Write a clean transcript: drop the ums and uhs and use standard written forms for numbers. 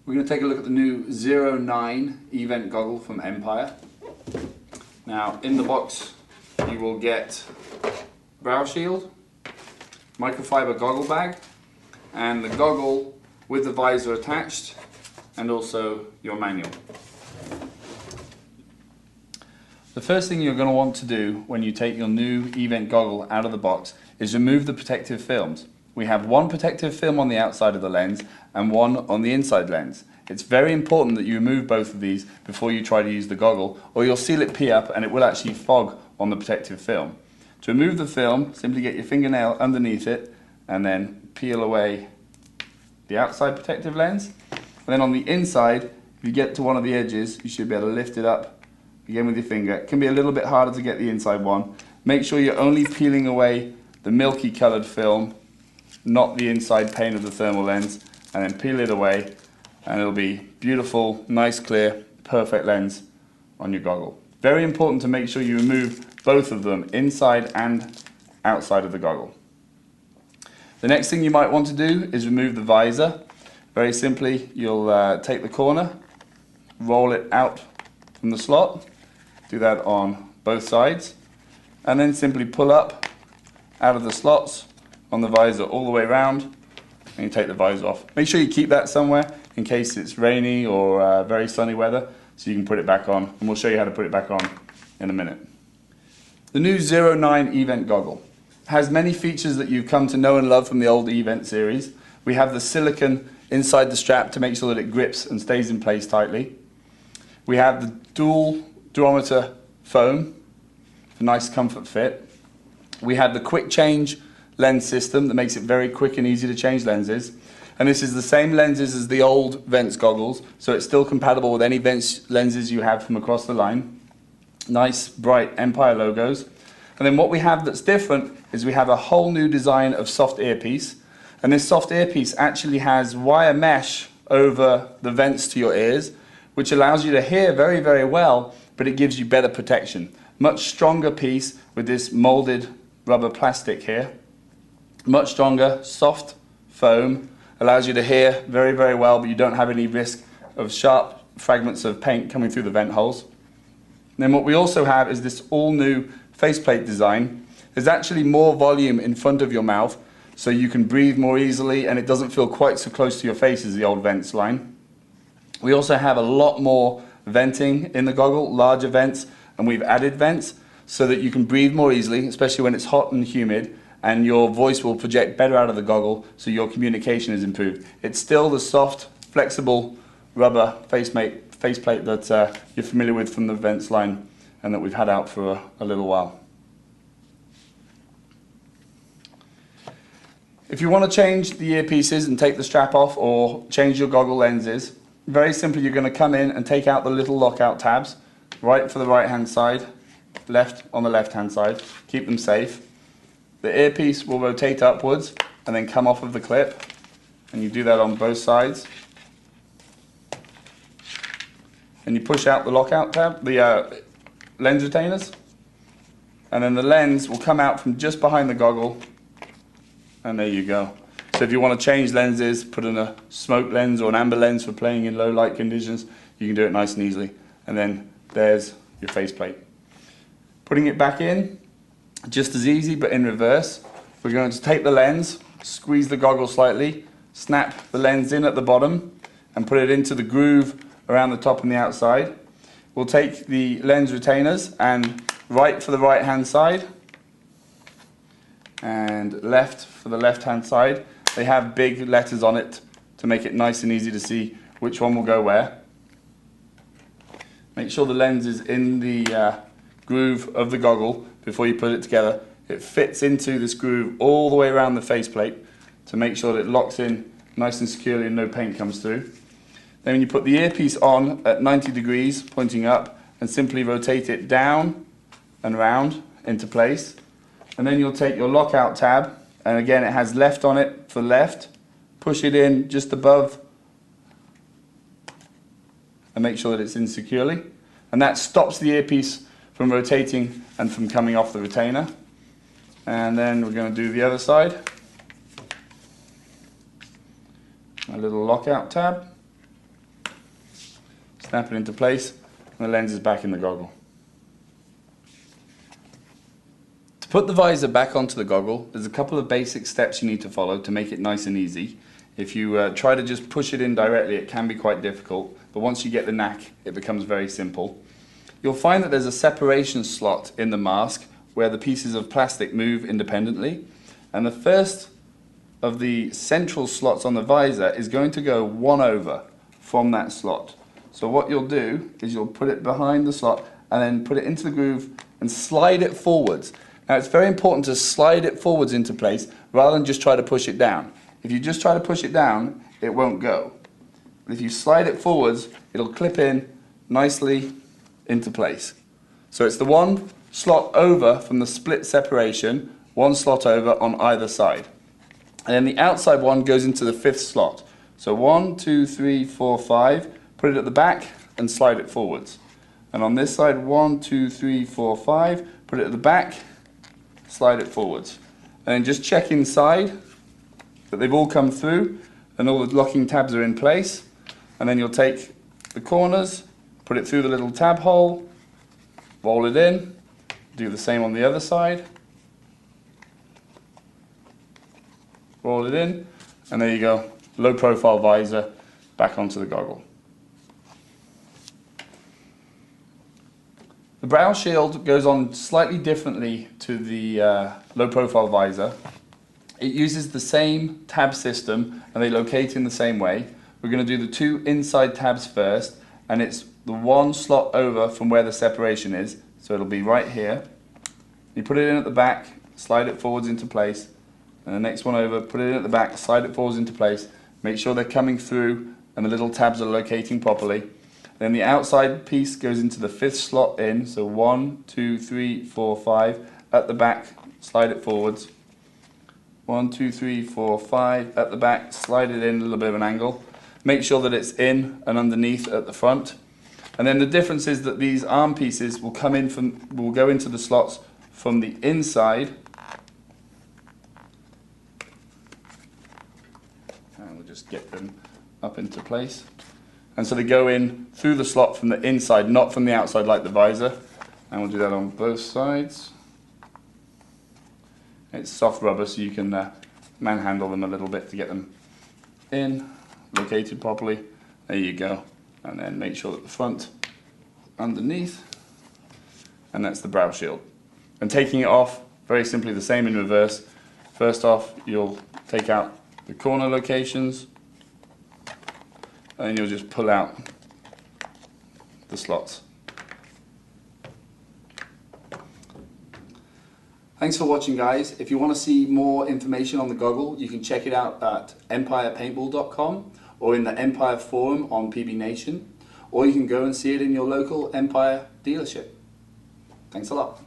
We're going to take a look at the new 09 event goggle from Empire. Now, in the box you will get brow shield, microfiber goggle bag, and the goggle with the visor attached, and also your manual. The first thing you're going to want to do when you take your new event goggle out of the box is remove the protective films. We have one protective film on the outside of the lens and one on the inside lens. It's very important that you remove both of these before you try to use the goggle, or you'll see it pee up and it will actually fog on the protective film. To remove the film, simply get your fingernail underneath it and then peel away the outside protective lens. And then on the inside, if you get to one of the edges, you should be able to lift it up again with your finger. It can be a little bit harder to get the inside one. Make sure you're only peeling away the milky coloured film, not the inside pane of the thermal lens, and then peel it away and it'll be beautiful, nice, clear, perfect lens on your goggle. Very important to make sure you remove both of them, inside and outside of the goggle. The next thing you might want to do is remove the visor. Very simply, you'll take the corner, roll it out from the slot, do that on both sides, and then simply pull up out of the slots on the visor all the way around, and you take the visor off. Make sure you keep that somewhere in case it's rainy or very sunny weather, so you can put it back on, and we'll show you how to put it back on in a minute. The new 09 event goggle has many features that you've come to know and love from the old event series. We have the silicone inside the strap to make sure that it grips and stays in place tightly. We have the dual durometer foam for nice comfort fit. We have the quick change lens system that makes it very quick and easy to change lenses. And this is the same lenses as the old Vents goggles, so it's still compatible with any Vents lenses you have from across the line. Nice bright Empire logos. And then what we have that's different is we have a whole new design of soft earpiece. And this soft earpiece actually has wire mesh over the vents to your ears, which allows you to hear very, very well, but it gives you better protection. Much stronger piece with this molded rubber plastic here. Much stronger, soft foam, allows you to hear very, very well, but you don't have any risk of sharp fragments of paint coming through the vent holes. And then what we also have is this all new faceplate design. There's actually more volume in front of your mouth, so you can breathe more easily and it doesn't feel quite so close to your face as the old Vents line. We also have a lot more venting in the goggle, larger vents, and we've added vents so that you can breathe more easily, especially when it's hot and humid, and your voice will project better out of the goggle, so your communication is improved. It's still the soft, flexible rubber faceplate that you're familiar with from the Vents line and that we've had out for a little while. If you want to change the earpieces and take the strap off or change your goggle lenses, very simply you're going to come in and take out the little lockout tabs, right for the right hand side, left on the left hand side, keep them safe. The earpiece will rotate upwards and then come off of the clip, and you do that on both sides. And you push out the lockout tab, the lens retainers, and then the lens will come out from just behind the goggle, and there you go. So if you want to change lenses, put in a smoke lens or an amber lens for playing in low light conditions, you can do it nice and easily. And then there's your faceplate. Putting it back in, just as easy but in reverse. We're going to take the lens, squeeze the goggle slightly, snap the lens in at the bottom and put it into the groove around the top and the outside. We'll take the lens retainers and right for the right hand side and left for the left hand side. They have big letters on it to make it nice and easy to see which one will go where. Make sure the lens is in the groove of the goggle before you put it together. It fits into this groove all the way around the faceplate to make sure that it locks in nice and securely and no paint comes through. Then when you put the earpiece on at 90 degrees pointing up and simply rotate it down and round into place. And then you'll take your lockout tab, and again it has left on it for left. Push it in just above and make sure that it's in securely. And that stops the earpiece from rotating and from coming off the retainer. And then we're going to do the other side. A little lockout tab. snap it into place, and the lens is back in the goggle. To put the visor back onto the goggle, there's a couple of basic steps you need to follow to make it nice and easy. If you try to just push it in directly, it can be quite difficult, but once you get the knack, it becomes very simple. You'll find that there's a separation slot in the mask where the pieces of plastic move independently, and the first of the central slots on the visor is going to go one over from that slot. So what you'll do is you'll put it behind the slot and then put it into the groove and slide it forwards. Now it's very important to slide it forwards into place rather than just try to push it down. If you just try to push it down, it won't go. But if you slide it forwards, it'll clip in nicely into place. So it's the one slot over from the split separation, one slot over on either side. And then the outside one goes into the fifth slot. So 1, 2, 3, 4, 5, put it at the back and slide it forwards. And on this side, 1, 2, 3, 4, 5, put it at the back, slide it forwards. And then just check inside that they've all come through and all the locking tabs are in place. And then you'll take the corners, put it through the little tab hole, roll it in, do the same on the other side, roll it in, and there you go, low profile visor back onto the goggle. The brow shield goes on slightly differently to the low profile visor. It uses the same tab system and they locate in the same way. We're going to do the two inside tabs first, and it's the one slot over from where the separation is, so it'll be right here. You put it in at the back, slide it forwards into place, and the next one over, put it in at the back, slide it forwards into place, make sure they're coming through and the little tabs are locating properly. Then the outside piece goes into the fifth slot in, so 1, 2, 3, 4, 5, at the back, slide it forwards. 1, 2, 3, 4, 5, at the back, slide it in a little bit of an angle. Make sure that it's in and underneath at the front. And then the difference is that these arm pieces will come in will go into the slots from the inside. And we'll just get them up into place. And so they go in through the slot from the inside, not from the outside like the visor. And we'll do that on both sides. It's soft rubber, so you can manhandle them a little bit to get them in, located properly. There you go. And then make sure that the front underneath, and that's the brow shield. And taking it off, very simply the same in reverse. First off, you'll take out the corner locations, and then you'll just pull out the slots. Thanks for watching, guys. If you want to see more information on the goggle, you can check it out at empirepaintball.com or in the Empire forum on PB Nation, or you can go and see it in your local Empire dealership. Thanks a lot.